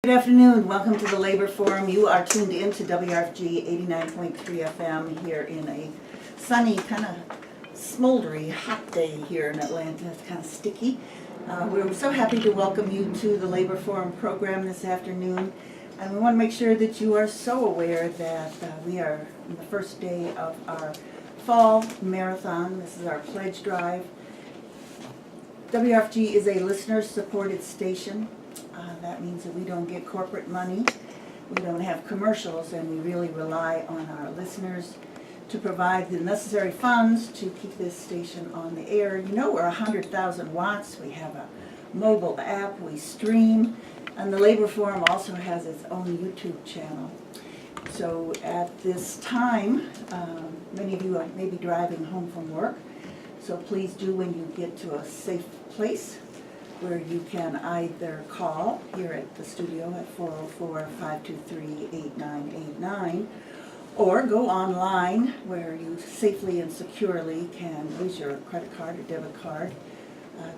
Good afternoon. Welcome to the Labor Forum. You are tuned in to WRFG 89.3 FM here in a sunny, kind of smoldery, hot day here in Atlanta. It's kind of sticky. We're so happy to welcome you to the Labor Forum program this afternoon. And we want to make sure that you are so aware that we are on the first day of our fall marathon. This is our pledge drive. WRFG is a listener-supported station. That means that we don't get corporate money, we don't have commercials, and we really rely on our listeners to provide the necessary funds to keep this station on the air. You know, we're 100,000 watts, we have a mobile app, we stream, and the Labor Forum also has its own YouTube channel. So at this time, many of you may be driving home from work, so please do, when you get to a safe place, where you can either call here at the studio at 404-523-8989 or go online where you safely and securely can use your credit card or debit card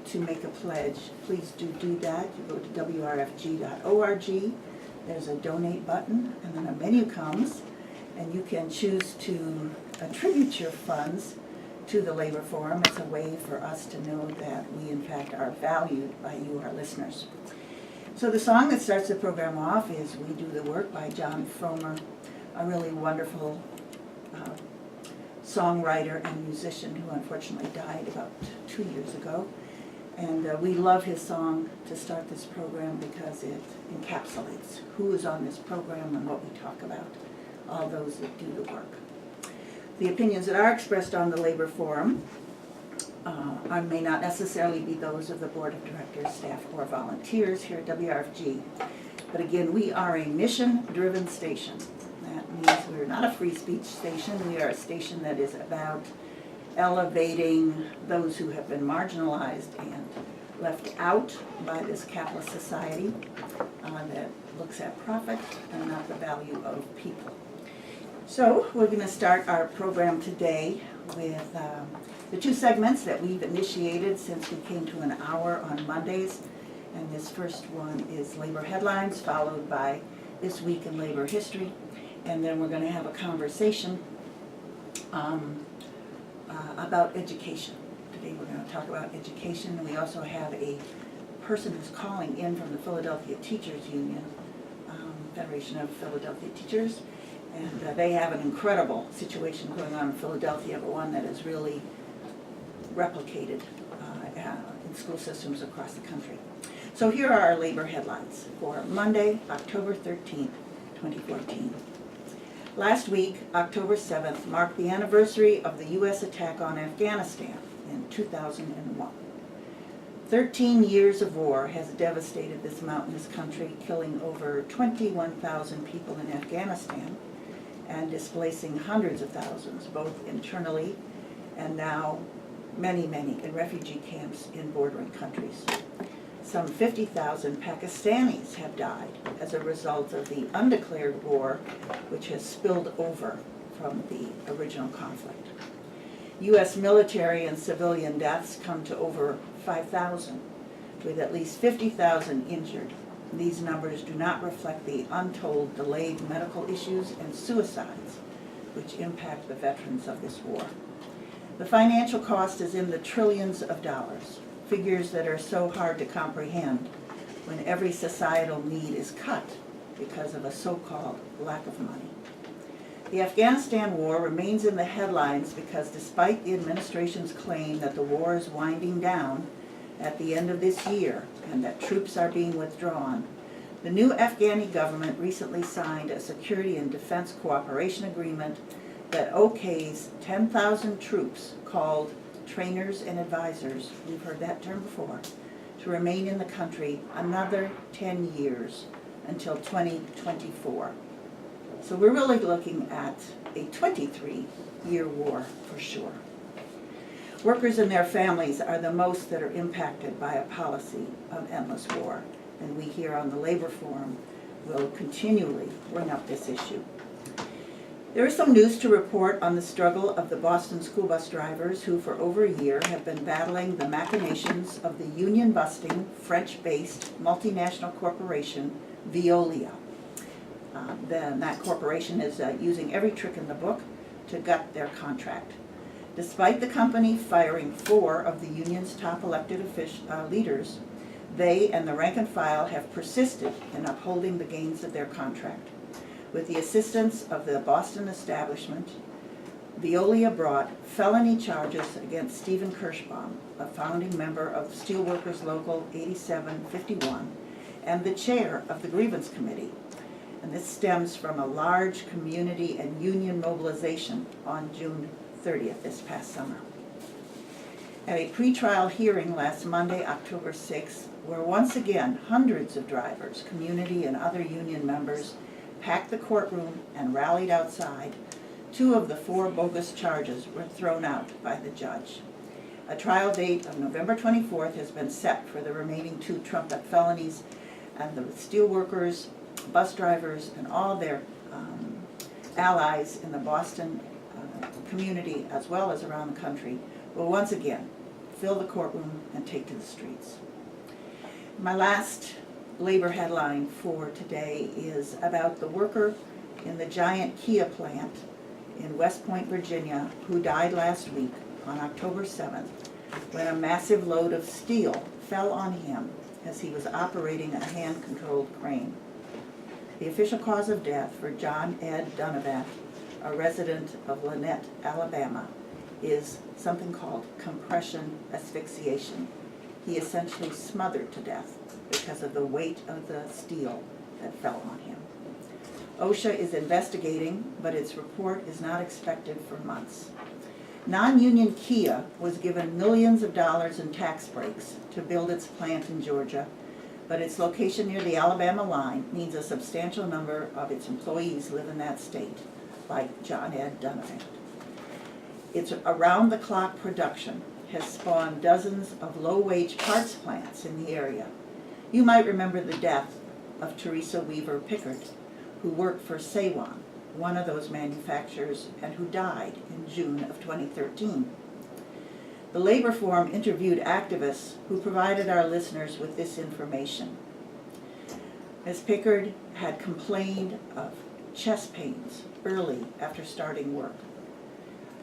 to make a pledge. Please do that. You go to WRFG.org. There's a donate button, and then a menu comes, and you can choose to attribute your funds to the Labor Forum. It's a way for us to know that we in fact are valued by you, our listeners. So the song that starts the program off is We Do the Work by John Fromer, a really wonderful songwriter and musician who unfortunately died about 2 years ago. And we love his song to start this program because it encapsulates who is on this program and what we talk about, all those that do the work. The opinions that are expressed on the Labor Forum may not necessarily be those of the Board of Directors, staff, or volunteers here at WRFG. But again, we are a mission-driven station. That means we're not a free speech station. We are a station that is about elevating those who have been marginalized and left out by this capitalist society that looks at profit and not the value of people. So we're going to start our program today with the two segments that we've initiated since we came to an hour on Mondays. And this first one is Labor Headlines, followed by This Week in Labor History. And then we're going to have a conversation about education. Today we're going to talk about education. And we also have a person who's calling in from the Philadelphia Teachers Union, Federation of Philadelphia Teachers. And they have an incredible situation going on in Philadelphia, but one that is really replicated in school systems across the country. So here are our labor headlines for Monday, October 13th, 2014. Last week, October 7th, marked the anniversary of the U.S. attack on Afghanistan in 2001. 13 years of war has devastated this mountainous country, killing over 21,000 people in Afghanistan and displacing hundreds of thousands, both internally and now many in refugee camps in bordering countries. Some 50,000 Pakistanis have died as a result of the undeclared war, which has spilled over from the original conflict. U.S. military and civilian deaths come to over 5,000, with at least 50,000 injured. These numbers do not reflect the untold delayed medical issues and suicides which impact the veterans of this war. The financial cost is in the trillions of dollars, figures that are so hard to comprehend when every societal need is cut because of a so-called lack of money. The Afghanistan war remains in the headlines because despite the administration's claim that the war is winding down at the end of this year and that troops are being withdrawn, the new Afghani government recently signed a security and defense cooperation agreement that okays 10,000 troops called trainers and advisors, we've heard that term before, to remain in the country another 10 years until 2024. So we're really looking at a 23-year war for sure. Workers and their families are the most that are impacted by a policy of endless war, and we here on the Labor Forum will continually bring up this issue. There is some news to report on the struggle of the Boston school bus drivers who for over a year have been battling the machinations of the union-busting, French-based multinational corporation Veolia. Then that corporation is using every trick in the book to gut their contract. Despite the company firing 4 of the union's top elected leaders, they and the rank and file have persisted in upholding the gains of their contract. With the assistance of the Boston establishment, Veolia brought felony charges against Stephen Kirschbaum, a founding member of Steelworkers Local 8751 and the chair of the Grievance Committee. And this stems from a large community and union mobilization on June 30th, this past summer. At a pretrial hearing last Monday, October 6th, where once again hundreds of drivers, community, and other union members packed the courtroom and rallied outside, 2 of the 4 bogus charges were thrown out by the judge. A trial date of November 24th has been set for the remaining 2 trumped-up felonies, and the steelworkers, bus drivers, and all their allies in the Boston community, as well as around the country, will once again fill the courtroom and take to the streets. My last labor headline for today is about the worker in the giant Kia plant in West Point, Virginia, who died last week on October 7th when a massive load of steel fell on him as he was operating a hand-controlled crane. The official cause of death for John Ed Donovan, a resident of Lynette, Alabama, is something called compression asphyxiation. He essentially smothered to death because of the weight of the steel that fell on him. OSHA is investigating, but its report is not expected for months. Non-union Kia was given millions of dollars in tax breaks to build its plant in Georgia, but its location near the Alabama line means a substantial number of its employees live in that state, like John Ed Donovan. Its around-the-clock production has spawned dozens of low-wage parts plants in the area. You might remember the death of Teresa Weaver Pickard, who worked for Seiwan, one of those manufacturers, and who died in June of 2013. The Labor Forum interviewed activists who provided our listeners with this information. Ms. Pickard had complained of chest pains early after starting work.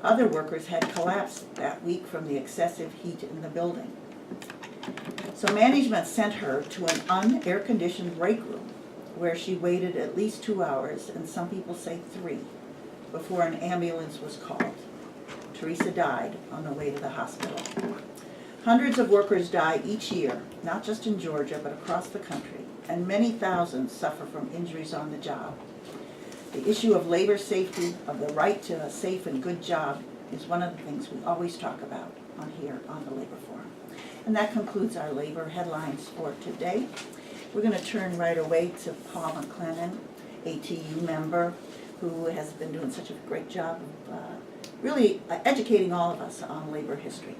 Other workers had collapsed that week from the excessive heat in the building. So management sent her to an un-air-conditioned break room where she waited at least 2 hours, and some people say 3, before an ambulance was called. Teresa died on the way to the hospital. Hundreds of workers die each year, not just in Georgia, but across the country, and many thousands suffer from injuries on the job. The issue of labor safety, of the right to a safe and good job, is one of the things we always talk about here on the Labor Forum. And that concludes our labor headlines for today. We're going to turn right away to Paul McLennan, ATU member, who has been doing such a great job of really educating all of us on labor history.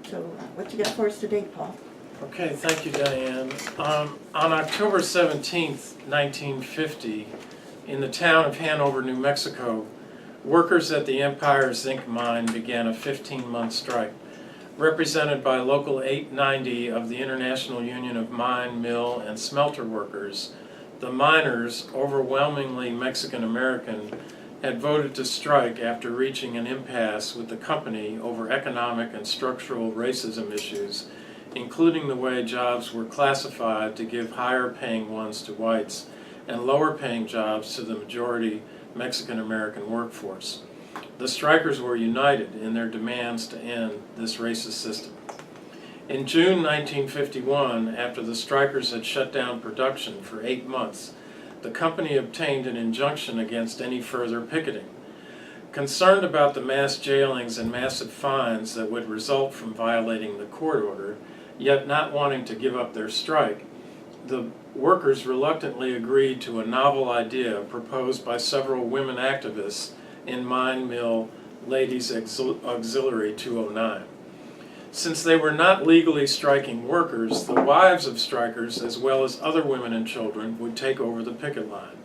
So what you got for us today, Paul? Okay, thank you, Diane. On October 17th, 1950, in the town of Hanover, New Mexico, workers at the Empire Zinc mine began a 15-month strike. Represented by Local 890 of the International Union of Mine, Mill, and Smelter Workers, the miners, overwhelmingly Mexican-American, had voted to strike after reaching an impasse with the company over economic and structural racism issues, including the way jobs were classified to give higher-paying ones to whites and lower-paying jobs to the majority Mexican-American workforce. The strikers were united in their demands to end this racist system. In June 1951, after the strikers had shut down production for 8 months, the company obtained an injunction against any further picketing. Concerned about the mass jailings and massive fines that would result from violating the court order, yet not wanting to give up their strike, the workers reluctantly agreed to a novel idea proposed by several women activists in Mine Mill Ladies Auxiliary 209. Since they were not legally striking workers, the wives of strikers, as well as other women and children, would take over the picket line.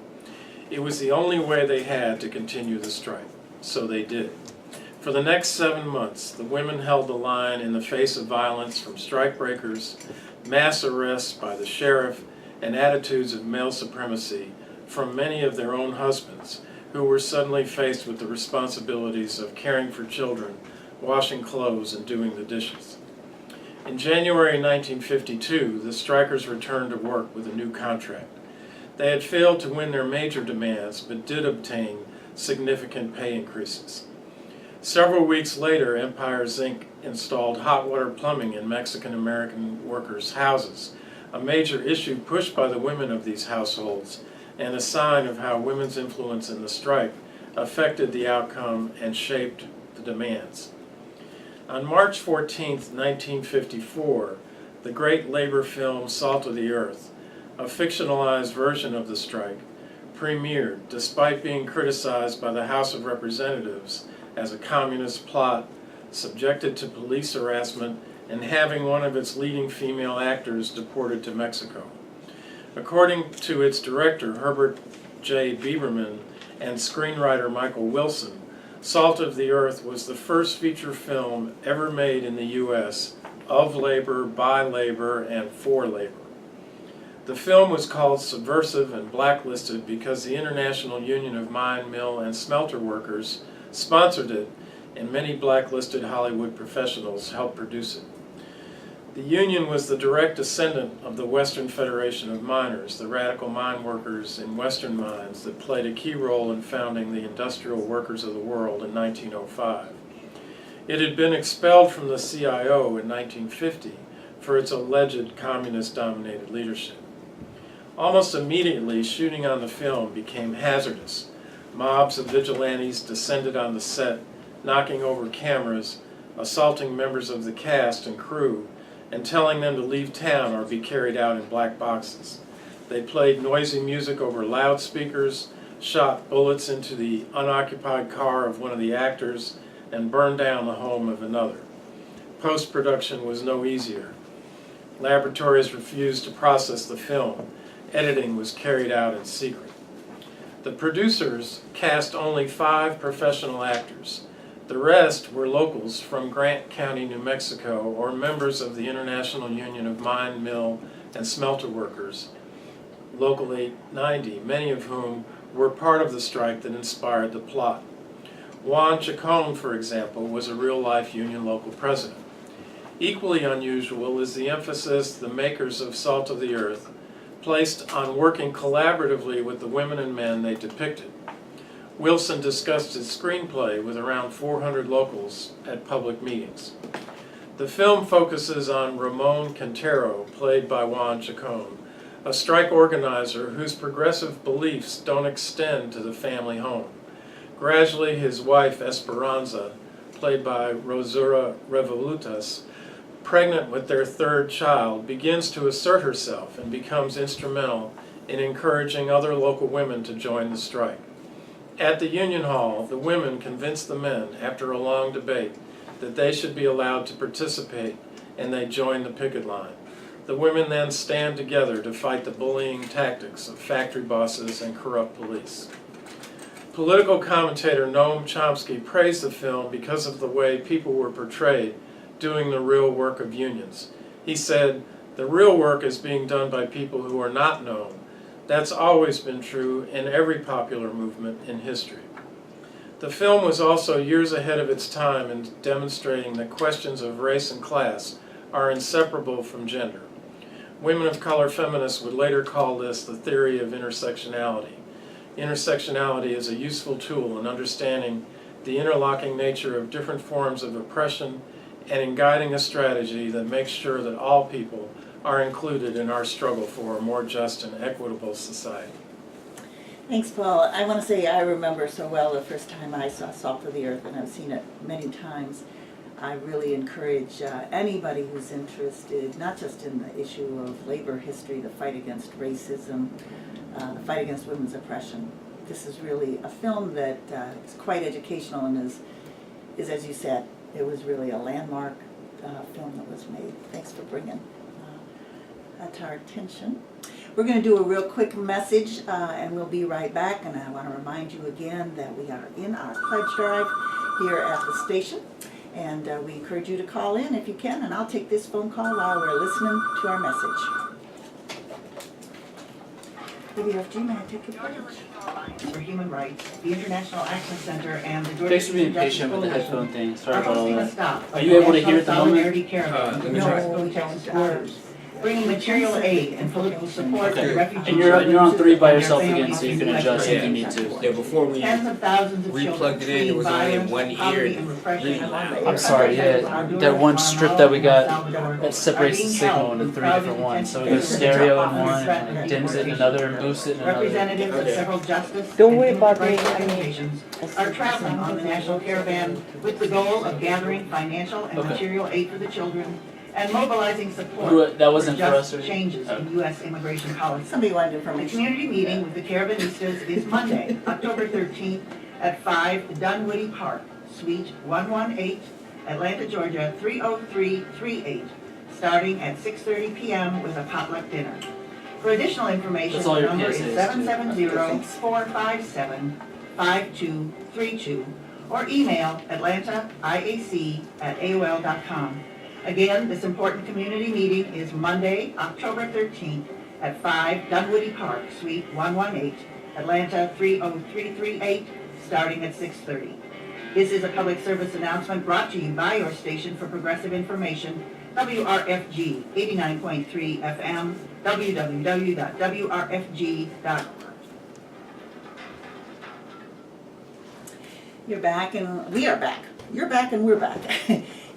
It was the only way they had to continue the strike, so they did. For the next 7 months, the women held the line in the face of violence from strikebreakers, mass arrests by the sheriff, and attitudes of male supremacy from many of their own husbands, who were suddenly faced with the responsibilities of caring for children, washing clothes, and doing the dishes. In January 1952, the strikers returned to work with a new contract. They had failed to win their major demands, but did obtain significant pay increases. Several weeks later, Empire Zinc installed hot water plumbing in Mexican-American workers' houses, a major issue pushed by the women of these households and a sign of how women's influence in the strike affected the outcome and shaped the demands. On March 14, 1954, the great labor film Salt of the Earth, a fictionalized version of the strike, premiered despite being criticized by the House of Representatives as a communist plot, subjected to police harassment, and having one of its leading female actors deported to Mexico. According to its director, Herbert J. Bieberman, and screenwriter Michael Wilson, Salt of the Earth was the first feature film ever made in the U.S. of labor, by labor, and for labor. The film was called subversive and blacklisted because the International Union of Mine, Mill, and Smelter Workers sponsored it, and many blacklisted Hollywood professionals helped produce it. The union was the direct descendant of the Western Federation of Miners, the radical mine workers in Western mines that played a key role in founding the Industrial Workers of the World in 1905. It had been expelled from the CIO in 1950 for its alleged communist-dominated leadership. Almost immediately, shooting on the film became hazardous. Mobs of vigilantes descended on the set, knocking over cameras, assaulting members of the cast and crew, and telling them to leave town or be carried out in black boxes. They played noisy music over loudspeakers, shot bullets into the unoccupied car of one of the actors, and burned down the home of another. Post-production was no easier. Laboratories refused to process the film. Editing was carried out in secret. The producers cast only 5 professional actors. The rest were locals from Grant County, New Mexico, or members of the International Union of Mine, Mill, and Smelter Workers, Local 890, many of whom were part of the strike that inspired the plot. Juan Chacon, for example, was a real-life union local president. Equally unusual is the emphasis the makers of Salt of the Earth placed on working collaboratively with the women and men they depicted. Wilson discussed his screenplay with around 400 locals at public meetings. The film focuses on Ramon Quintero, played by Juan Chacon, a strike organizer whose progressive beliefs don't extend to the family home. Gradually, his wife Esperanza, played by Rosura Revolutas, pregnant with their 3rd child, begins to assert herself and becomes instrumental in encouraging other local women to join the strike. At the Union Hall, the women convince the men, after a long debate, that they should be allowed to participate, and they join the picket line. The women then stand together to fight the bullying tactics of factory bosses and corrupt police. Political commentator Noam Chomsky praised the film because of the way people were portrayed doing the real work of unions. He said, "The real work is being done by people who are not known. That's always been true in every popular movement in history." The film was also years ahead of its time in demonstrating that questions of race and class are inseparable from gender. Women of color feminists would later call this the theory of intersectionality. Intersectionality is a useful tool in understanding the interlocking nature of different forms of oppression and in guiding a strategy that makes sure that all people are included in our struggle for a more just and equitable society. Thanks, Paul. I want to say I remember so well the first time I saw Salt of the Earth, and I've seen it many times. I really encourage anybody who's interested, not just in the issue of labor history, the fight against racism, the fight against women's oppression. This is really a film that is quite educational and is, as you said, it was really a landmark film that was made. Thanks for bringing that to our attention. We're going to do a real quick message and we'll be right back. And I want to remind you again that we are in our pledge drive here at the station. And we encourage you to call in if you can. And I'll take this phone call while we're listening to our message. WRFG, may I take your pledge? For Human Rights, the International Access Center, and the Georgia Thanks for being Justice patient with the Coalition headphone thing. Sorry are about all hosting a that. stop Are of you the able to National hear at the moment? Solidarity Caravan let with me North try. Dakota, Texas partners, bringing material aid and political support Okay. to refugee And you're children on 3 by and their yourself again, families so you in can the adjust if you Western need to. Yeah, before we Tens of thousands of children replugged it in, it fleeing was only in violence, one ear poverty, and and repression really in loud. I'm sorry, yeah, that one strip that we got that separates the being signal held into in 3 crowded different ones. So it detention goes centers stereo in under one, threat and of like dims it in deportation. another, and boosts it in another. Representatives of Okay. several justice Don't and worry human about me, rights I mean, organizations are traveling on the National Caravan with the goal of gathering financial and Okay. material aid for the children and mobilizing support That wasn't for just us, or changes in U.S. immigration policy. Somebody wanted The information. community meeting with the Caravannistas is Monday, October 13th at 5 Dunwoody Park, Suite 118, Atlanta, Georgia 30338, starting at 6:30 p.m. with a potluck dinner. For additional information, That's all the your number is PSAs too. 770-457-5232 or email atlantaiac@aol.com. Again, this important community meeting is Monday, October 13th at 5 Dunwoody Park, Suite 118, Atlanta 30338, starting at 6:30. This is a public service announcement brought to you by your station for progressive information, WRFG 89.3 FM, www.wrfg.org. You're back and we are back. You're back and we're back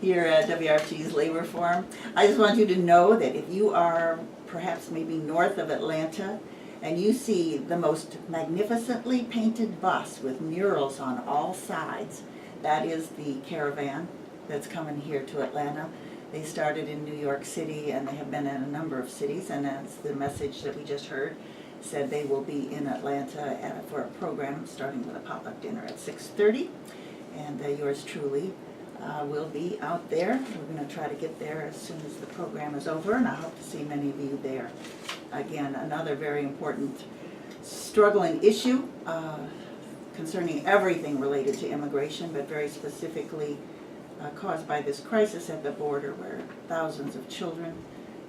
here at WRFG's Labor Forum. I just want you to know that if you are perhaps maybe north of Atlanta and you see the most magnificently painted bus with murals on all sides, that is the caravan that's coming here to Atlanta. They started in New York City and they have been in a number of cities, and that's the message that we just heard. Said they will be in Atlanta for a program starting with a potluck dinner at 6:30, and yours truly will be out there. We're going to try to get there as soon as the program is over, and I hope to see many of you there. Again, another very important struggling issue concerning everything related to immigration, but very specifically caused by this crisis at the border where thousands of children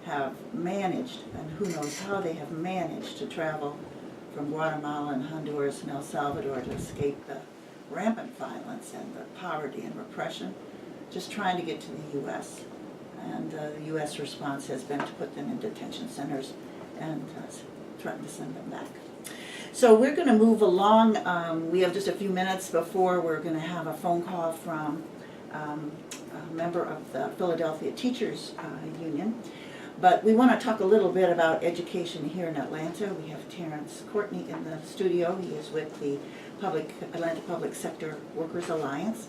have managed, and who knows how they have managed to travel from Guatemala and Honduras and El Salvador to escape the rampant violence and the poverty and repression, just trying to get to the U.S. And the U.S. response has been to put them in detention centers and threaten to send them back. So we're going to move along. We have just a few minutes before we're going to have a phone call from a member of the Philadelphia Teachers Union. But we want to talk a little bit about education here in Atlanta. We have Terrence Courtney in the studio. He is with the Atlanta Public Sector Workers Alliance.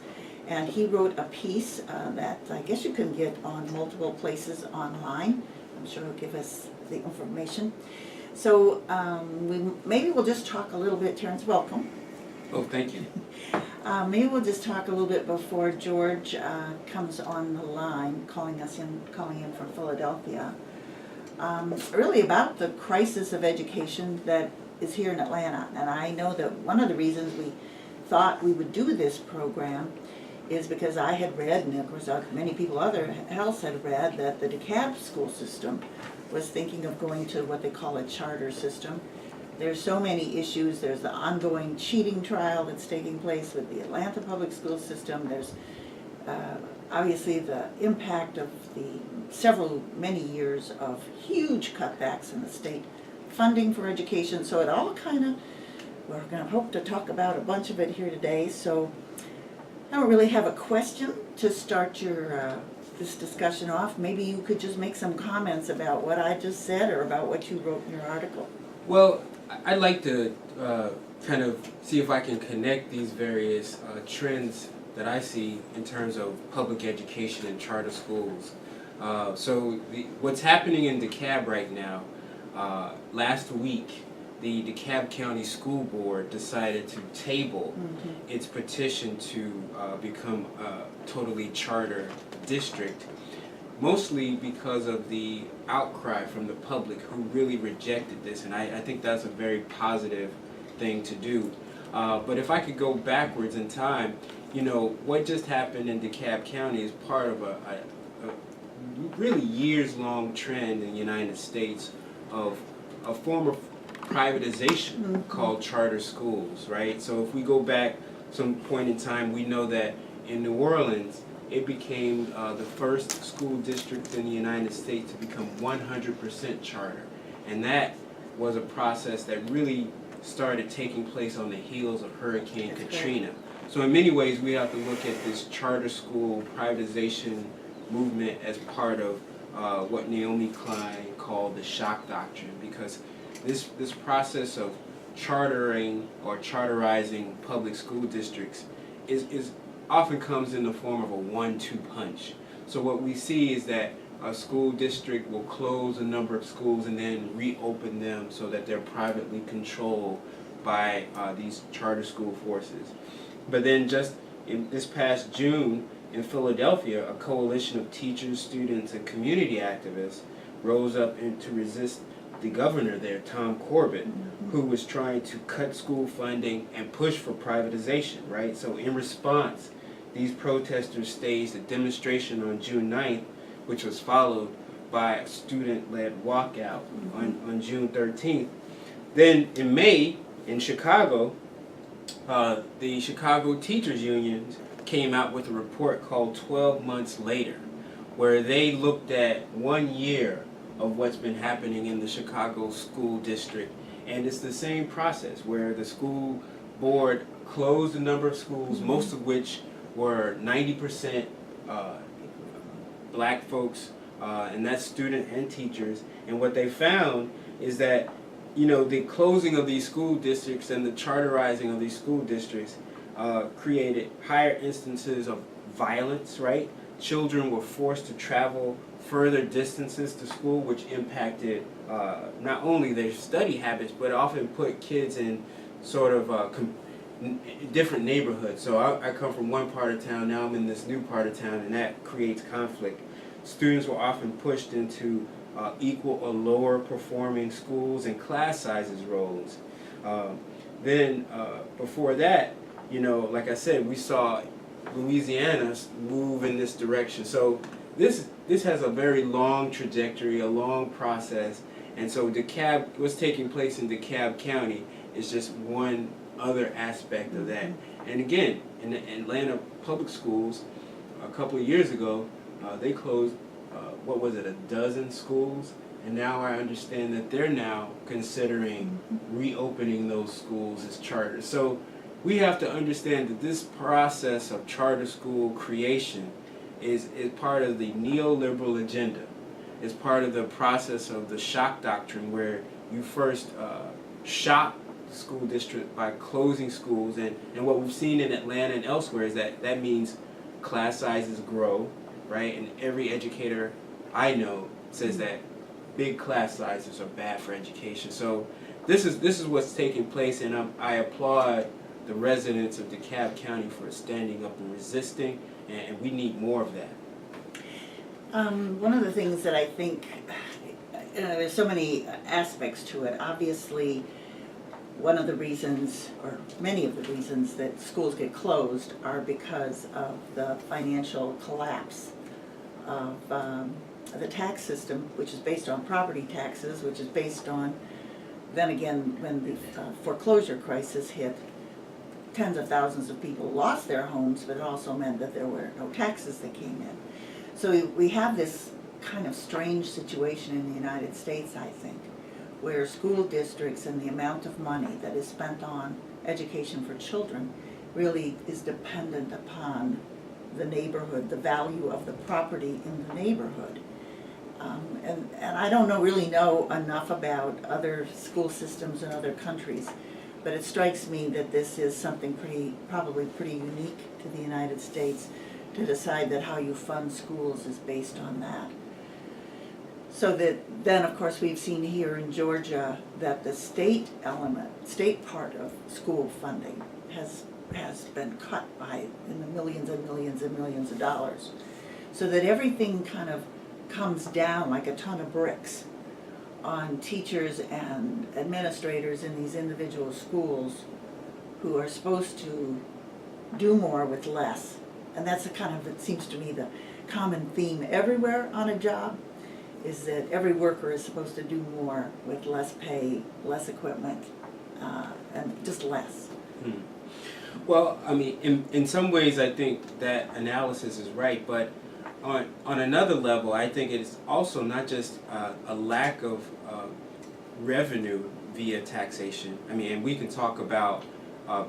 And he wrote a piece that I guess you can get on multiple places online. I'm sure he'll give us the information. So maybe we'll just talk a little bit. Terrence, welcome. Oh, thank you. Maybe we'll just talk a little bit before George comes on the line, calling in from Philadelphia. Really about the crisis of education that is here in Atlanta. And I know that one of the reasons we thought we would do this program is because I had read, and of course many people else had read, that the DeKalb school system was thinking of going to what they call a charter system. There's so many issues. There's the ongoing cheating trial that's taking place with the Atlanta public school system. There's obviously the impact of the many years of huge cutbacks in the state funding for education. So it all we're going to hope to talk about a bunch of it here today. So I don't really have a question to start this discussion off. Maybe you could just make some comments about what I just said or about what you wrote in your article. Well, I'd like to kind of see if I can connect these various trends that I see in terms of public education and charter schools. So what's happening in DeKalb right now, last week, the DeKalb County School Board decided to table its petition to become a totally charter district, mostly because of the outcry from the public who really rejected this, and I think that's a very positive thing to do. But if I could go backwards in time, what just happened in DeKalb County is part of a really years-long trend in the United States of former privatization called charter schools, right? So if we go back some point in time, we know that in New Orleans, it became the first school district in the United States to become 100% charter. And that was a process that really started taking place on the heels of Hurricane Katrina. So in many ways, we have to look at this charter school privatization movement as part of what Naomi Klein called the shock doctrine, because this process of chartering or charterizing public school districts is often comes in the form of a 1-2 punch. So what we see is that a school district will close a number of schools and then reopen them so that they're privately controlled by these charter school forces. But then just in this past June in Philadelphia, a coalition of teachers, students, and community activists rose up to resist the governor there, Tom Corbett, who was trying to cut school funding and push for privatization, right? So in response, these protesters staged a demonstration on June 9th, which was followed by a student-led walkout on June 13th. Then in May, in Chicago, the Chicago Teachers Union came out with a report called 12 Months Later, where they looked at 1 year of what's been happening in the Chicago school district. And it's the same process where the school board closed a number of schools, most of which were 90% black folks, and that's student and teachers. And what they found is that, you know, the closing of these school districts and the charterizing of these school districts created higher instances of violence, right? Children were forced to travel further distances to school, which impacted not only their study habits, but often put kids in sort of different neighborhoods. So I come from one part of town, now I'm in this new part of town, and that creates conflict. Students were often pushed into equal or lower performing schools and class sizes roles. Then before that, you know, like I said, we saw Louisiana move in this direction. So this has a very long trajectory, a long process, and so DeKalb, what's taking place in DeKalb County is just one other aspect of that. And again, in the Atlanta public schools, a couple of years ago, they closed, what was it, a dozen schools, and now I understand that they're now considering reopening those schools as charters. So we have to understand that this process of charter school creation is part of the neoliberal agenda. It's part of the process of the shock doctrine, where you first shock the school district by closing schools, and what we've seen in Atlanta and elsewhere is that means class sizes grow, right? And every educator I know says that big class sizes are bad for education. So this is what's taking place, and I applaud the residents of DeKalb County for standing up and resisting, and we need more of that. One of the things that I think, there's so many aspects to it. Obviously, one of the reasons, or many of the reasons, that schools get closed are because of the financial collapse of the tax system, which is based on property taxes, which is based on, then again, when the foreclosure crisis hit, tens of thousands of people lost their homes, but it also meant that there were no taxes that came in. So we have this kind of strange situation in the United States, I think, where school districts and the amount of money that is spent on education for children really is dependent upon the neighborhood, the value of the property in the neighborhood. And I don't really know enough about other school systems in other countries, but it strikes me that this is something probably pretty unique to the United States, to decide that how you fund schools is based on that. So that then, of course, we've seen here in Georgia that the state part of school funding has been cut by in the millions and millions and millions of dollars. So that everything kind of comes down like a ton of bricks on teachers and administrators in these individual schools who are supposed to do more with less. And that's the kind of, it seems to me, the common theme everywhere on a job, is that every worker is supposed to do more with less pay, less equipment, and just less. Well, I mean, in some ways, I think that analysis is right, but on another level, I think it's also not just a lack of revenue via taxation. I mean, and we can talk about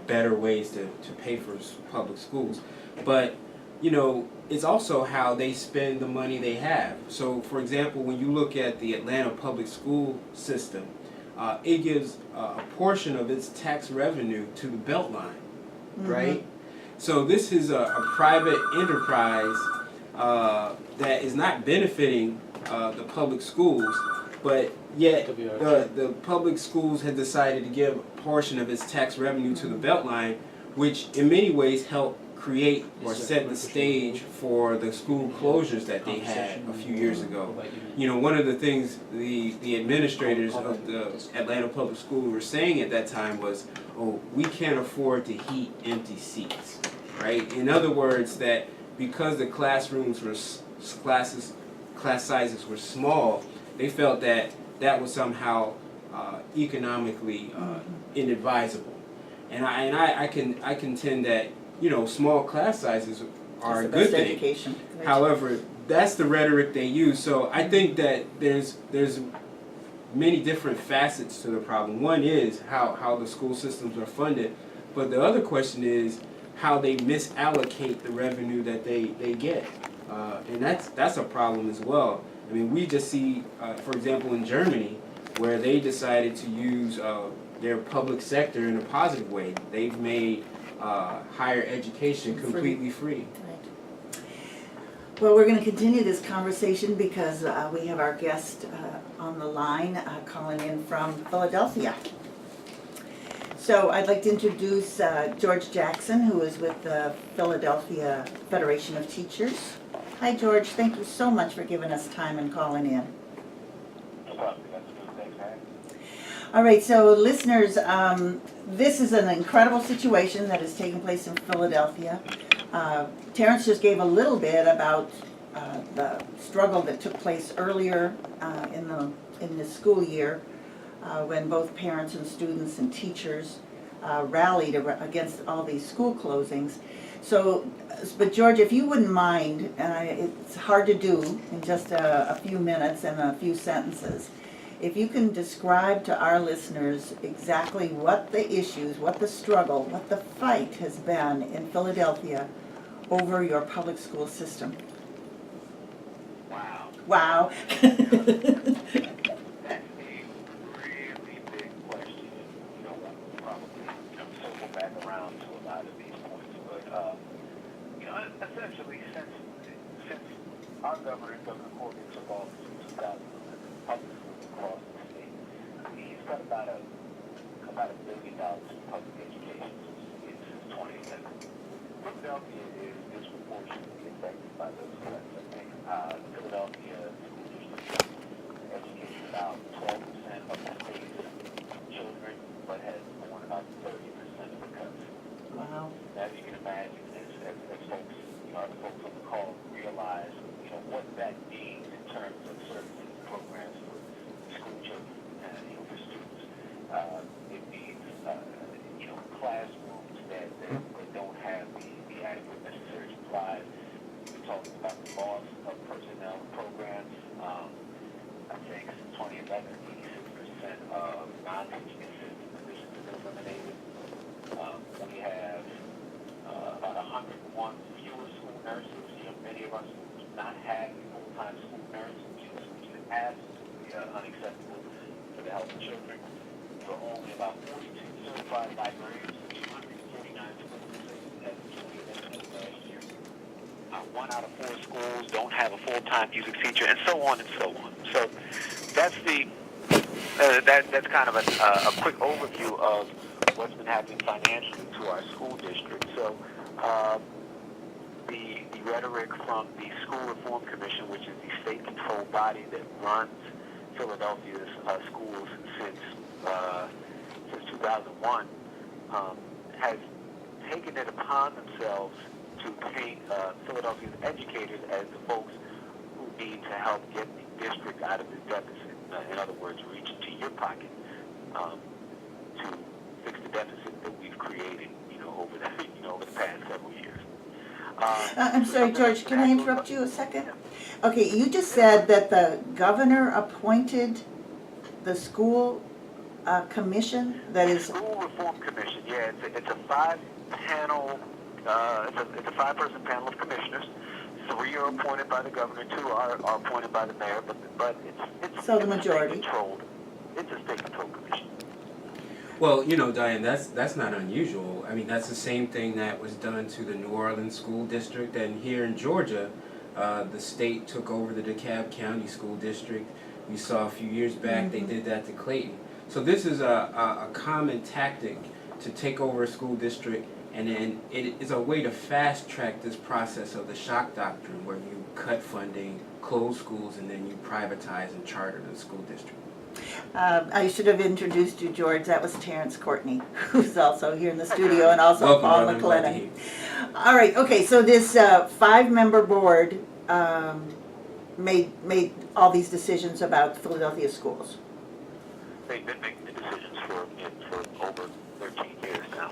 better ways to pay for public schools, but you know, it's also how they spend the money they have. So, for example, when you look at the Atlanta public school system, it gives a portion of its tax revenue to the Beltline, right? So this is a private enterprise that is not benefiting the public schools, but yet the public schools have decided to give a portion of its tax revenue to the Beltline, which in many ways help create or set the stage for the school closures that they had a few years ago. You know, one of the things the administrators of the Atlanta Public School were saying at that time was, oh, we can't afford to heat empty seats, right? In other words, that because the classrooms were, class sizes were small, they felt that that was somehow economically inadvisable. And I contend that, you know, small class sizes are a good thing. Education. Right. However, that's the rhetoric they use. So I think that there's many different facets to the problem. One is how the school systems are funded, but the other question is how they misallocate the revenue that they get, and that's a problem as well. I mean, we just see, for example, in Germany, where they decided to use their public sector in a positive way. They've made higher education completely free. Right. Well, we're going to continue this conversation because we have our guest on the line calling in from Philadelphia. So I'd like to introduce George Jackson, who is with the Philadelphia Federation of Teachers. Hi, George. Thank you so much for giving us time and calling in. No problem. Thanks, man. All right, so listeners, this is an incredible situation that is taking place in Philadelphia. Terrence just gave a little bit about the struggle that took place earlier in the school year when both parents and students and teachers rallied against all these school closings. So, but George, if you wouldn't mind, it's hard to do in just a few minutes and a few sentences. If you can describe to our listeners exactly what the issues, what the struggle, what the fight has been in Philadelphia over your public school system. Wow. Wow. That's a really big question. You know, we'll probably circle back around to a lot of these points. But, you know, essentially, since our governor, Governor Corbett, took office in 2011, public schools across the state, he's got about $1 billion in public education since 2011. Philadelphia is disproportionately affected by those cuts. I think Philadelphia school district educates about 12% of the state's children, but has borne about 30% of the cuts. Wow. As you can imagine, as folks, you know, other folks on the call realize, you know, what that means in terms of services and programs for school children and, you know, for students. It means, you know, classrooms that don't have the adequate necessary supplies. We're talking about the loss of personnel programs. I think since 2011, 86% of non-teaching assistant positions have been eliminated. We have about 101 fewer school nurses. You know, many of our schools do not have a full-time school nurse, which is absolutely unacceptable for the health of children. There are only about 42 certified librarians, 249 schools as of last year. 1 out of 4 schools don't have a full-time music teacher, and so on and so on. So that's that's kind of a quick overview of what's been happening financially to our school district. So the rhetoric from the School Reform Commission, which is the state-controlled body that runs Philadelphia's schools since 2001, has taken it upon themselves to paint Philadelphia's educators as the folks who need to help get the district out of this deficit. In other words, reach into your pocket to fix the deficit that we've created, over the over the past several years. I'm sorry, George, can I interrupt you a second? Okay, you just said that the governor appointed the school commission that is, School Reform Commission, yeah, it's a five-panel, it's a five-person panel of commissioners. 3 are appointed by the governor, 2 are appointed by the mayor, but it's So the it's majority. It's a state-controlled commission. Well, Diane, that's not unusual. I mean, that's the same thing that was done to the New Orleans school district, and here in Georgia, the state took over the DeKalb County School District. We saw a few years back they did that to Clayton. So this is a common tactic to take over a school district, and then it is a way to fast track this process of the shock doctrine, where you cut funding, close schools, and then you privatize and charter the school district. I should have introduced you, George. That was Terrence Courtney, who's also here in the studio, and also Welcome, Paul brother. I'm glad to McLennan. hear. All right, okay, so this 5-member board made all these decisions about Philadelphia schools. They've been making the decisions for over 13 years now.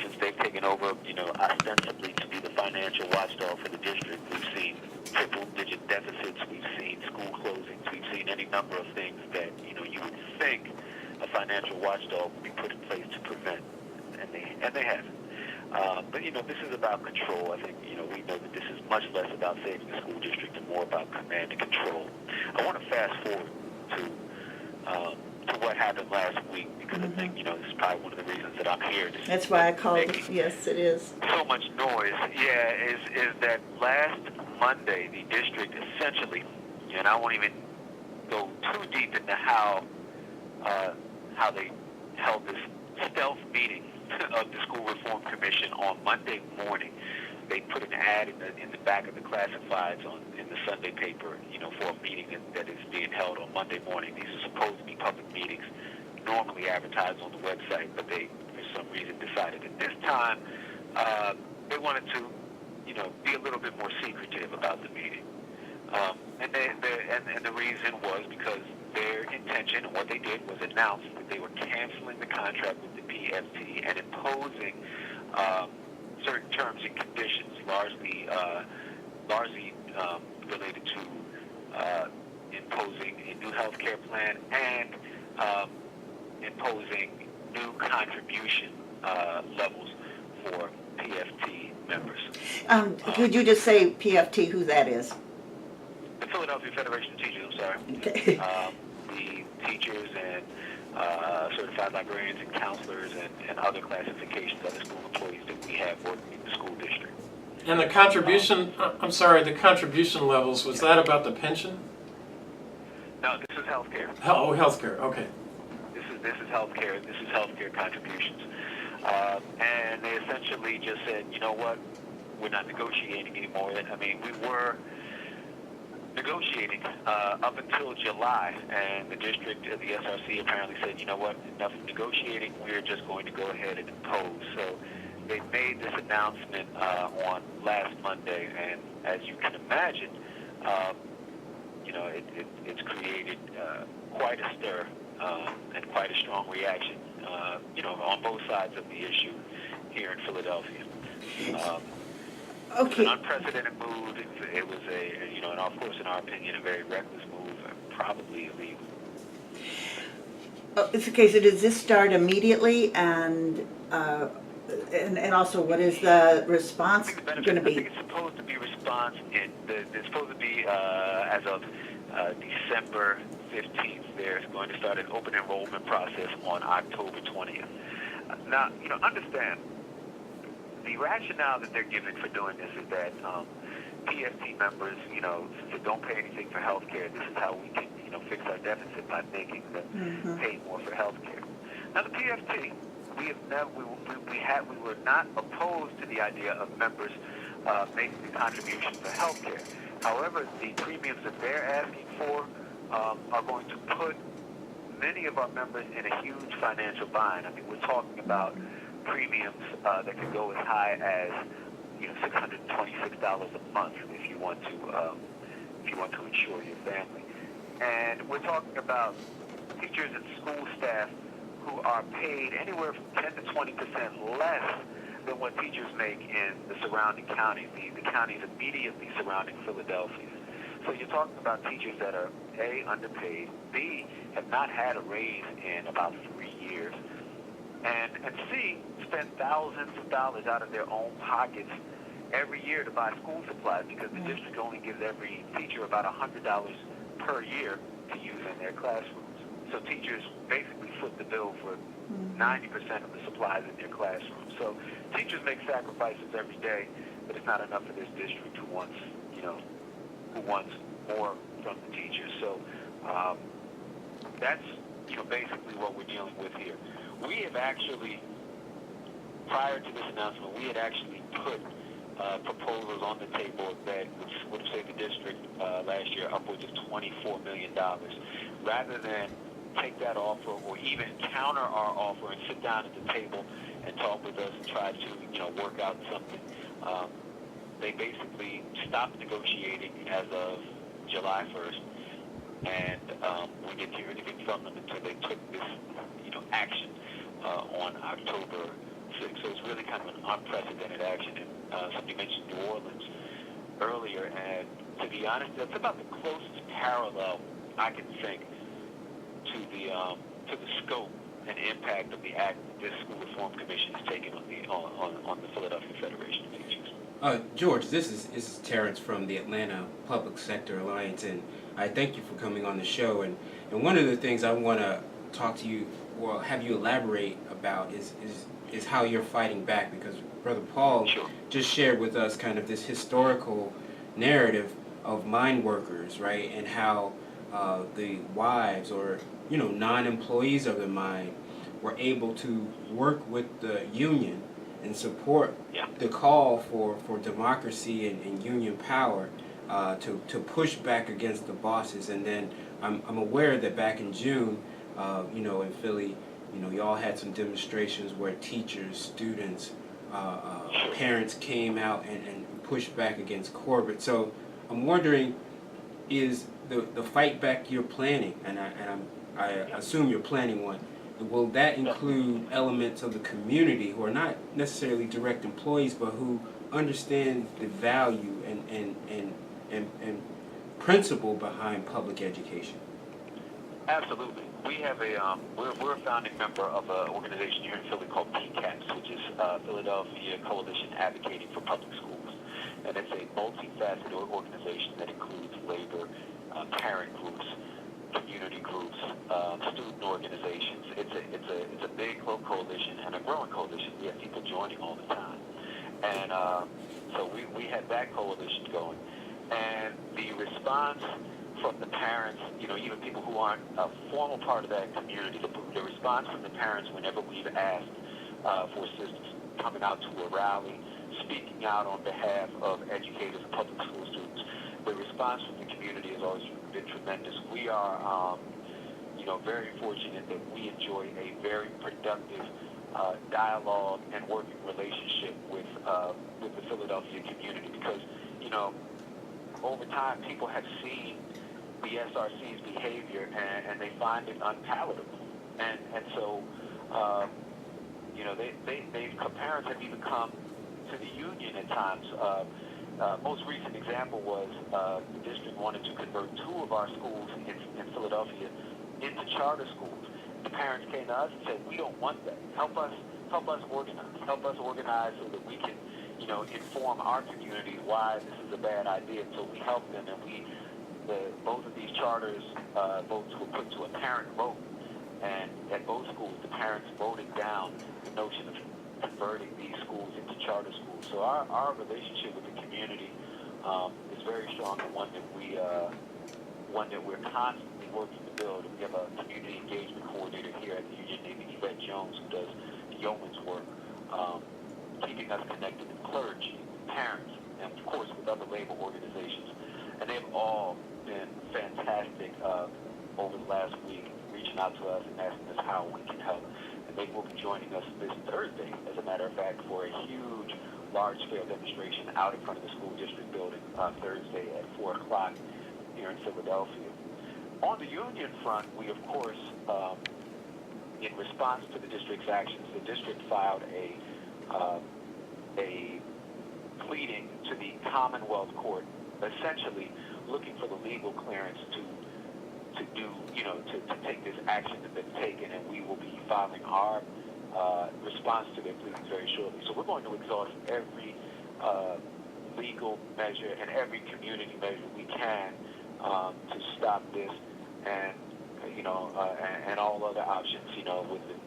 Since they've taken over, ostensibly to be the financial watchdog for the district, we've seen triple-digit deficits, we've seen school closings, we've seen any number of things that, you would think a financial watchdog would be put in place to prevent, and they haven't. But, this is about control. I think, we know that this is much less about saving the school district and more about command and control. I want to fast forward to what happened last week, because I think, this is probably one of the reasons that I'm here. That's why I called it. Yes, it is. So much noise, is that last Monday, the district essentially, and I won't even go too deep into how they held this stealth meeting of the School Reform Commission on Monday morning. They put an ad in the back of the classifieds in the Sunday paper, for a meeting that is being held on Monday morning. These are supposed to be public meetings, normally advertised on the website, but they, for some reason, decided at this time they wanted to, be a little bit more secretive about the meeting. And the reason was because their intention, and what they did was announce that they were canceling the contract with the PFT and imposing certain terms and conditions, largely related to imposing a new health care plan and imposing new contribution levels for PFT members. Could you just say PFT, who that is? The Philadelphia Federation of Teachers, I'm sorry. Okay. The teachers and certified librarians and counselors and other classifications, other school employees that we have working in the school district. And the contribution, the contribution levels, was that about the pension? No, this is healthcare. Oh, healthcare, okay. This is healthcare. This is healthcare contributions. And they essentially just said, you know what, we're not negotiating anymore. I mean, we were negotiating up until July, and the district, the SRC apparently said, you know what, enough of negotiating, we're just going to go ahead and impose. So they made this announcement on last Monday, and as you can imagine, it's created quite a stir and quite a strong reaction, on both sides of the issue here in Philadelphia. Okay. It was an unprecedented move. It was and of course, in our opinion, a very reckless move, probably illegal. It's okay, so does this start immediately, and also what is the response going to I be? think it's supposed to be it's supposed to be as of December 15th. They're going to start an open enrollment process on October 20th. Now, understand, the rationale that they're giving for doing this is that PFT members, since they don't pay anything for health care, this is how we can, fix our deficit by making them pay more for health care. Now, the PFT, we were not opposed to the idea of members making the contribution for health care. However, the premiums that they're asking for are going to put many of our members in a huge financial bind. I mean, we're talking about premiums that could go as high as $626 a month if you want to if you want to insure your family. And we're talking about teachers and school staff who are paid anywhere from 10 to 20% less than what teachers make in the surrounding counties, the counties immediately surrounding Philadelphia. So you're talking about teachers that are A, underpaid, B, have not had a raise in about 3 years, and C, spend thousands of dollars out of their own pockets every year to buy school supplies because the district only gives every teacher about $100 per year to use in their classrooms. So teachers basically foot the bill for 90% of the supplies in their classroom. So teachers make sacrifices every day, but it's not enough for this district who wants more from the teachers. So that's basically what we're dealing with here. We have actually, prior to this announcement, we had actually put proposals on the table that would have saved the district last year upwards of $24 million. Rather than take that offer or even counter our offer and sit down at the table and talk with us and try to work out something, they basically stopped negotiating as of July 1st, and we didn't hear anything from them until they took this action on October 6th. So it's really kind of an unprecedented action. And somebody mentioned New Orleans earlier, and to be honest, that's about the closest parallel I can think to the scope and impact of the act that this School Reform Commission has taken on the Philadelphia Federation of Teachers. George, this is Terrence from the Atlanta Public Sector Alliance, and I thank you for coming on the show. And one of the things I want to talk to you, or have you elaborate about, is how you're fighting back, because Brother Paul just shared with us kind of this historical narrative of mine workers, right, and how the wives or non-employees of the mine were able to work with the union and support the call for democracy and union power to push back against the bosses. And then I'm aware that back in June, in Philly, y'all had some demonstrations where teachers, students, parents came out and pushed back against Corbett. So I'm wondering, is the fight back you're planning, and I assume you're planning one, will that include elements of the community who are not necessarily direct employees, but who understand the value and principle behind public education? Absolutely. We have we're a founding member of an organization here in Philly called PCAPS, which is Philadelphia Coalition Advocating for Public Schools. And it's a multifaceted organization that includes labor, parent groups, community groups, student organizations. It's a big coalition and a growing coalition. We have people joining all the time. And so we had that coalition going. And the response from the parents, even people who aren't a formal part of that community, the response from the parents whenever we've asked for assistance, coming out to a rally, speaking out on behalf of educators and public school students, the response from the community has always been tremendous. We are, very fortunate that we enjoy a very productive dialogue and working relationship with the Philadelphia community because, over time people have seen the SRC's behavior and they find it unpalatable. And so, parents have even come to the union at times. Most recent example was the district wanted to convert 2 of our schools in Philadelphia into charter schools. The parents came to us and said, "We don't want that. Help us organize so that we can, inform our community why this is a bad idea." And so we helped them, and both of these charters votes were put to a parent vote, and at both schools, the parents voted down the notion of converting these schools into charter schools. So our relationship with the community is very strong, and one that we're constantly working to build. We have a community engagement coordinator here at the union named Yvette Jones, who does yeoman's work, keeping us connected with clergy, parents, and of course with other labor organizations. And they've all been fantastic over the last week, reaching out to us and asking us how we can help. And they will be joining us this Thursday, as a matter of fact, for a huge, large-scale demonstration out in front of the school district building Thursday at 4 o'clock. here in Philadelphia. On the union front, we of course, in response to the district's actions, the district filed a pleading to the Commonwealth Court, essentially looking for the legal clearance to do, to take this action that's been taken, and we will be filing our response to their pleadings very shortly. So we're going to exhaust every legal measure and every community measure we can to stop this, and and all other options,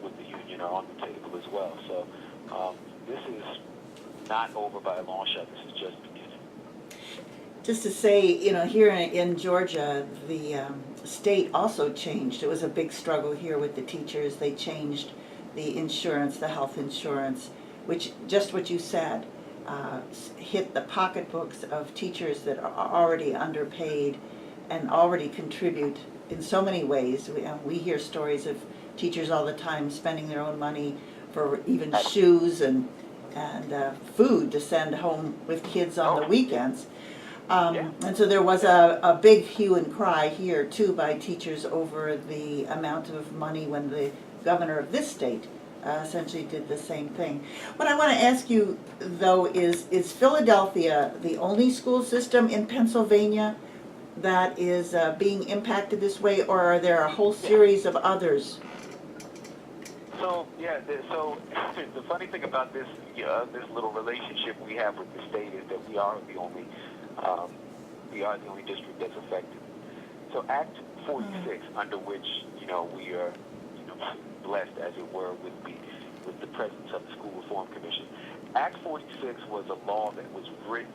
with the union are on the table as well. So this is not over by a long shot. This is just beginning. Just to say, here in Georgia, the state also changed. It was a big struggle here with the teachers. They changed the insurance, the health insurance, which, just what you said, hit the pocketbooks of teachers that are already underpaid and already contribute in so many ways. We hear stories of teachers all the time spending their own money for even shoes and food to send home with kids on the weekends. And so there was a big hue and cry here too by teachers over the amount of money when the governor of this state essentially did the same thing. What I want to ask you though is Philadelphia the only school system in Pennsylvania that is being impacted this way, or are there a whole series of others? So the funny thing about this, this little relationship we have with the state is that we are the only district that's affected. So Act 46, under which we are blessed, as it were, with the presence of the School Reform Commission. Act 46 was a law that was written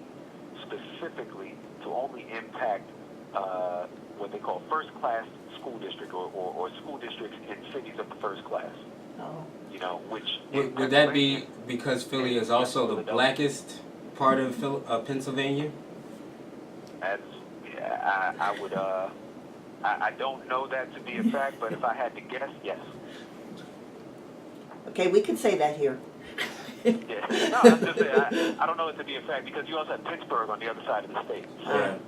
specifically to only impact what they call first-class school district or school districts in cities of the first class. Oh. Which Would that be because Philly is also the blackest part of Pennsylvania? I don't know that to be a fact, but if I had to guess, yes. Okay, we can say that here. Yeah. No, I'm just saying, I don't know it to be a fact because you also have Pittsburgh on the other side of the state. So,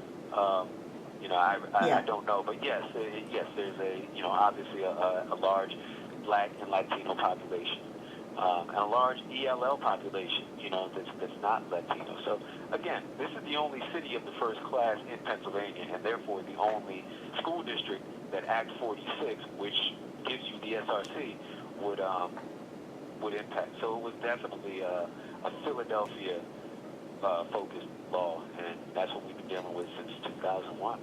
I don't know, but yes, there's obviously a large Black and Latino population, and a large ELL population, that's not Latino. So again, this is the only city of the first class in Pennsylvania, and therefore the only school district that Act 46, which gives you the SRC, would impact. So it was definitely a Philadelphia focused law, and that's what we've been dealing with since 2001.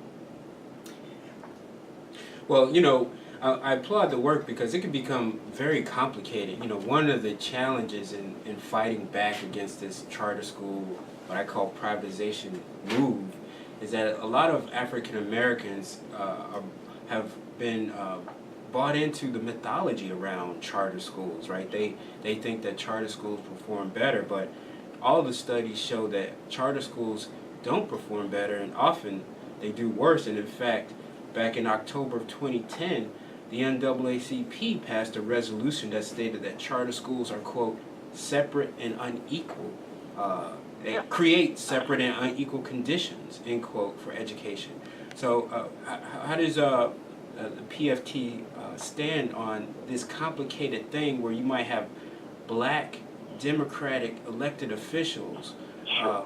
Well, I applaud the work because it can become very complicated. One of the challenges in fighting back against this charter school, what I call privatization move, is that a lot of African Americans have been bought into the mythology around charter schools, right? They think that charter schools perform better, but all the studies show that charter schools don't perform better, and often they do worse. And in fact, back in October of 2010, the NAACP passed a resolution that stated that charter schools are, quote, separate and unequal. They create separate and unequal conditions, end quote, for education. So how does the PFT stand on this complicated thing where you might have Black Democratic elected officials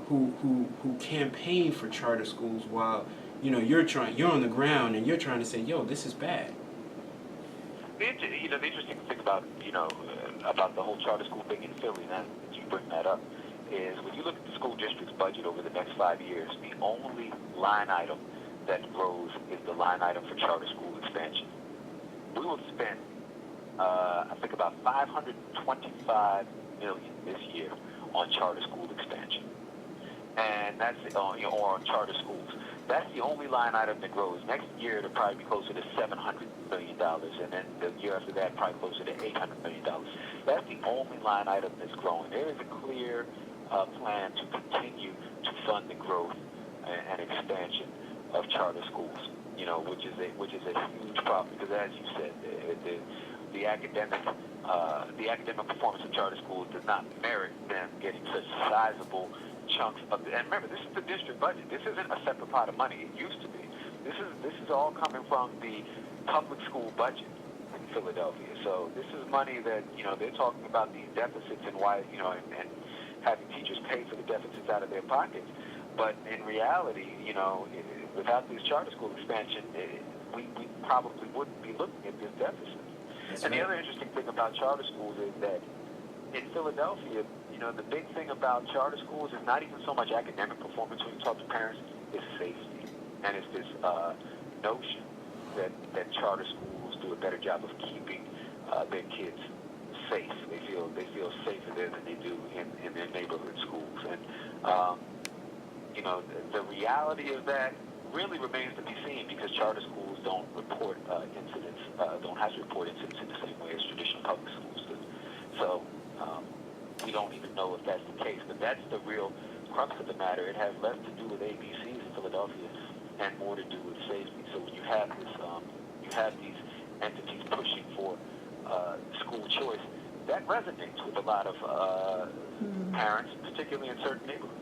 who campaign for charter schools while you're on the ground and you're trying to say, yo, this is bad? The interesting thing about about the whole charter school thing in Philly, now that you bring that up, is when you look at the school district's budget over the next 5 years, the only line item that grows is the line item for charter school expansion. We will spend, I think, about $525 million this year on charter school expansion, and that's or on charter schools. That's the only line item that grows. Next year, it'll probably be closer to $700 million, and then the year after that, probably closer to $800 million. That's the only line item that's growing. There is a clear plan to continue to fund the growth and expansion of charter schools, which is a huge problem because, as you said, the academic performance of charter schools does not merit them getting such sizable chunks of and remember, this is the district budget. This isn't a separate pot of money. It used to be. this is all coming from the public school budget in Philadelphia. So this is money that, they're talking about these deficits and why, and having teachers pay for the deficits out of their pockets. But in reality, without this charter school expansion, we probably wouldn't be looking at this deficit. And the other interesting thing about charter schools is that in Philadelphia, the big thing about charter schools is not even so much academic performance when you talk to parents, it's safety. And it's this notion that charter schools do a better job of keeping their kids safe. They feel safer there than they do in their neighborhood schools. And the reality of that really remains to be seen, because charter schools don't report incidents, don't have to report incidents in the same way as traditional public schools do. So we don't even know if that's the case. But that's the real crux of the matter. It has less to do with ABCs in Philadelphia and more to do with safety. So when you have this, you have these entities pushing for school choice, that resonates with a lot of parents, particularly in certain neighborhoods.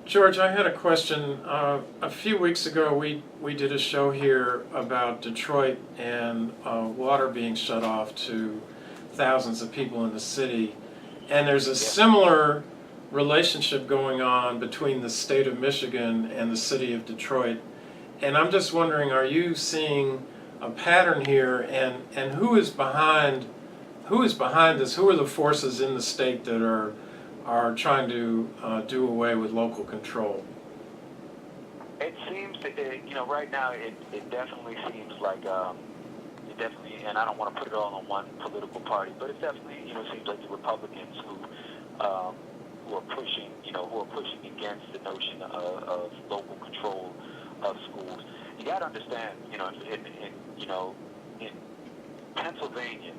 George, I had a question. A few weeks ago, we did a show here about Detroit and water being shut off to thousands of people in the city. And there's a similar relationship going on between the state of Michigan and the city of Detroit. And I'm just wondering, are you seeing a pattern here, and who is behind this? Who are the forces in the state that are trying to do away with local control? It seems that, right now it definitely seems like, and I don't want to put it all on one political party, but it definitely, seems like the Republicans who are pushing against the notion of local control of schools. You got to understand, in Pennsylvania,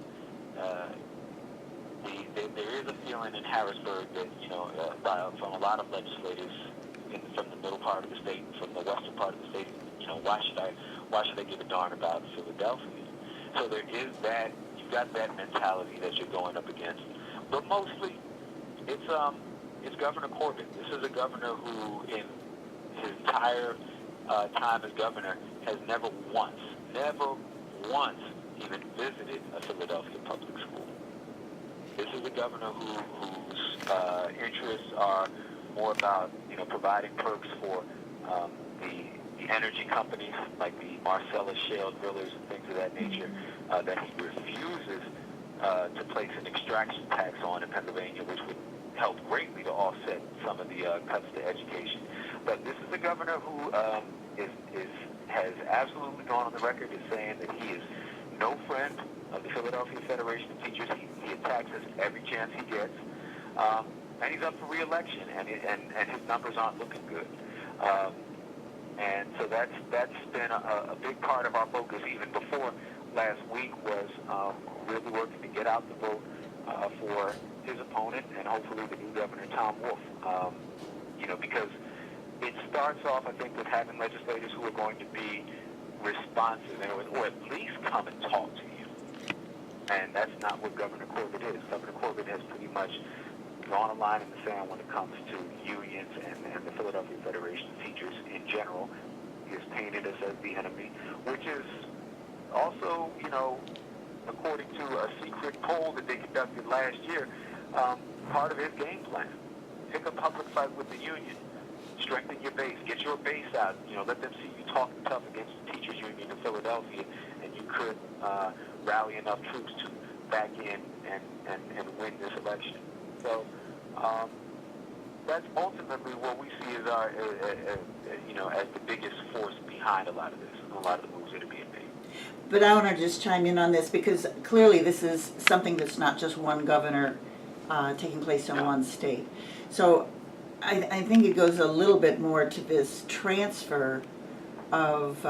there is a feeling in Harrisburg that, from a lot of legislators from the middle part of the state, from the western part of the state, why should I give a darn about Philadelphia? So there is that. You've got that mentality that you're going up against. But mostly, it's Governor Corbett. This is a governor who, in his entire time as governor, has never once even visited a Philadelphia public school. This is a governor whose interests are more about, providing perks for the energy companies like the Marcellus shale drillers and things of that nature, that he refuses to place an extraction tax on in Pennsylvania, which would help greatly to offset some of the cuts to education. But this is a governor who has absolutely gone on the record as saying that he is no friend of the Philadelphia Federation of Teachers. He attacks us every chance he gets. And he's up for re-election, and his numbers aren't looking good. And so that's been a big part of our focus even before last week, was really working to get out the vote for his opponent and hopefully the new governor, Tom Wolf. Because it starts off, I think, with having legislators who are going to be responsive or at least come and talk to you. And that's not what Governor Corbett is. Governor Corbett has pretty much drawn a line in the sand when it comes to unions and the Philadelphia Federation of Teachers in general. He has painted us as the enemy, which is also, according to a secret poll that they conducted last year, part of his game plan. Pick a public fight with the union. Strengthen your base. Get your base out. Let them see you talking tough against the teachers union in Philadelphia, and you could rally enough troops to back in and win this election. So that's ultimately what we see as our, as the biggest force behind a lot of this, a lot of the moves that are being made. But I want to just chime in on this, because clearly this is something that's not just one governor taking place in one state. So I think it goes a little bit more to this transfer of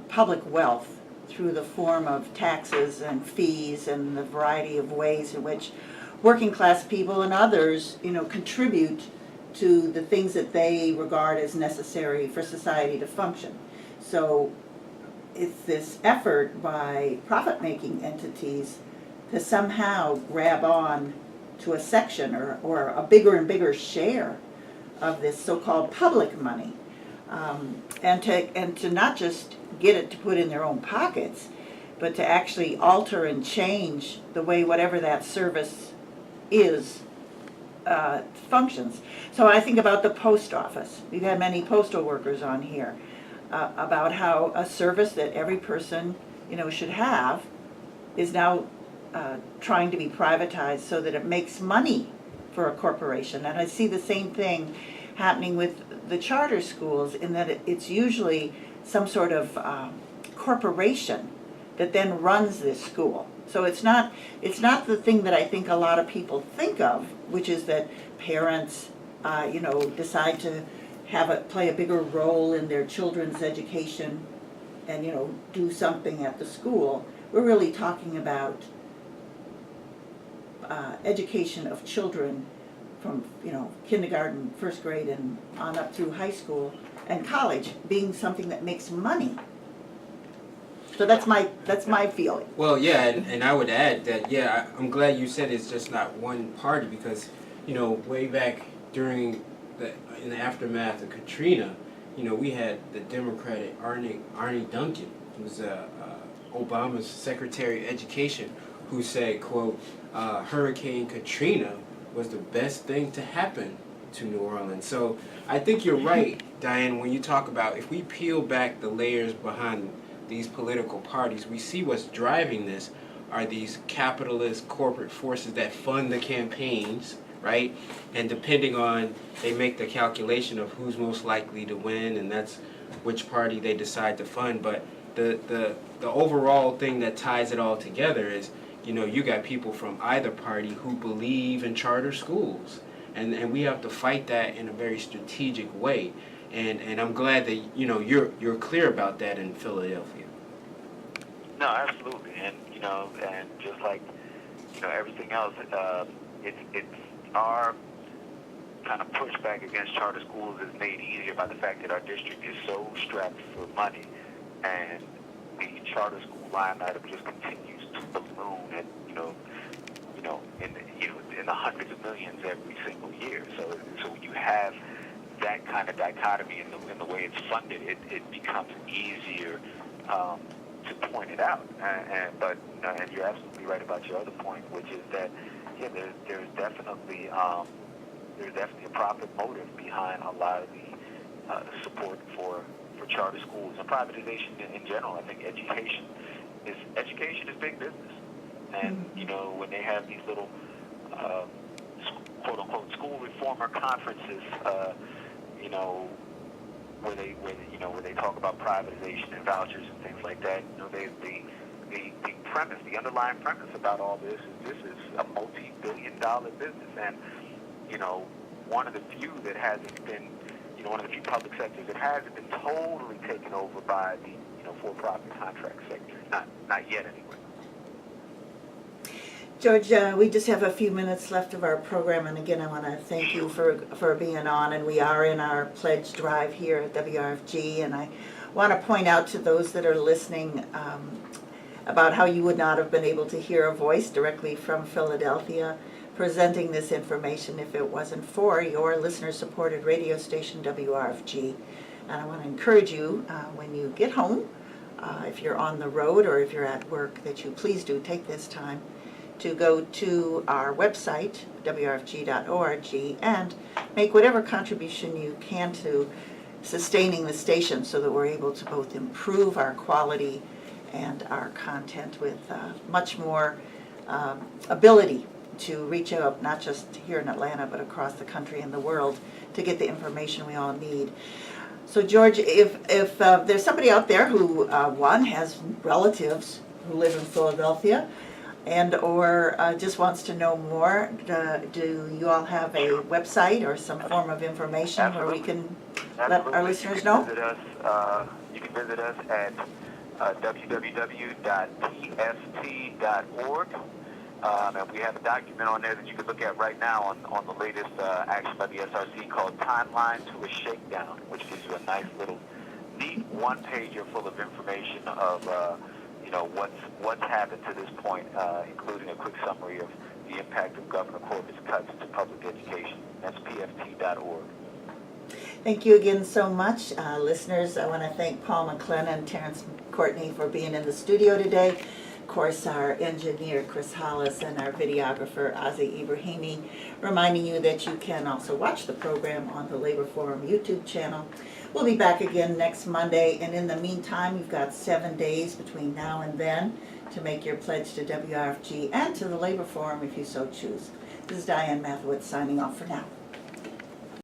public wealth through the form of taxes and fees and the variety of ways in which working class people and others, contribute to the things that they regard as necessary for society to function. So it's this effort by profit-making entities to somehow grab on to a section or a bigger and bigger share of this so-called public money. And to not just get it to put in their own pockets, but to actually alter and change the way whatever that service is functions. So I think about the post office. We've had many postal workers on here about how a service that every person, should have is now trying to be privatized so that it makes money for a corporation. And I see the same thing happening with the charter schools in that it's usually some sort of corporation that then runs this school. So it's not the thing that I think a lot of people think of, which is that parents, decide to play a bigger role in their children's education and, do something at the school. We're really talking about education of children from, kindergarten, first grade, and on up through high school and college being something that makes money. So that's my feeling. Well, yeah, and I would add that, yeah, I'm glad you said it's just not one party because, way back in the aftermath of Katrina, we had the Democratic Arnie Duncan, who's Obama's Secretary of Education, who said, quote, Hurricane Katrina was the best thing to happen to New Orleans. So I think you're right, Diane, when you talk about if we peel back the layers behind these political parties, we see what's driving this are these capitalist corporate forces that fund the campaigns, right? And depending on, they make the calculation of who's most likely to win, and that's which party they decide to fund. But the overall thing that ties it all together is, you got people from either party who believe in charter schools, and we have to fight that in a very strategic way. And I'm glad that you're clear about that in Philadelphia. No, absolutely, and and just like everything else, it's our kind of pushback against charter schools is made easier by the fact that our district is so strapped for money, and the charter school line item just continues to balloon at in the hundreds of millions every single year. So when you have that kind of dichotomy in the way it's funded, it becomes easier to point it out. But you're absolutely right about your other point, which is that there's definitely a profit motive behind a lot of the support for charter schools and privatization in general. I think education is big business, and when they have these little quote unquote school reformer conferences, where they talk about privatization and vouchers and things like that. The underlying premise about all this is a multi-billion-dollar business, and one of the few that hasn't been, one of the few public sectors that hasn't been totally taken over by the for-profit contract sector. Not yet, anyway. George, we just have a few minutes left of our program, and again, I want to thank you for being on, and we are in our pledge drive here at WRFG, and I want to point out to those that are listening about how you would not have been able to hear a voice directly from Philadelphia presenting this information if it wasn't for your listener-supported radio station, WRFG. And I want to encourage you, when you get home, if you're on the road or if you're at work, that you please do take this time to go to our website, WRFG.org, and make whatever contribution you can to sustaining the station so that we're able to both improve our quality and our content with much more ability to reach out, not just here in Atlanta, but across the country and the world to get the information we all need. So George, if there's somebody out there who, one, has relatives who live in Philadelphia, and or just wants to know more, do you all have a website or some form of information Absolutely. where we can let our listeners know? You can visit us at www.pft.org. And we have a document on there that you can look at right now on the latest action by the SRC called Timeline to a Shakedown, which gives you a nice little neat one-pager full of information of what's happened to this point, including a quick summary of the impact of Governor Corbett's cuts to public education. That's pft.org. Thank you again so much. Listeners, I want to thank Paul McClennan and Terrence Courtney for being in the studio today. Of course, our engineer, Chris Hollis, and our videographer, Ozzy Ibrahimi, reminding you that you can also watch the program on the Labor Forum YouTube channel. We'll be back again next Monday, and in the meantime, you've got 7 days between now and then to make your pledge to WRFG and to the Labor Forum if you so choose. This is Diane Mathewitz signing off for now.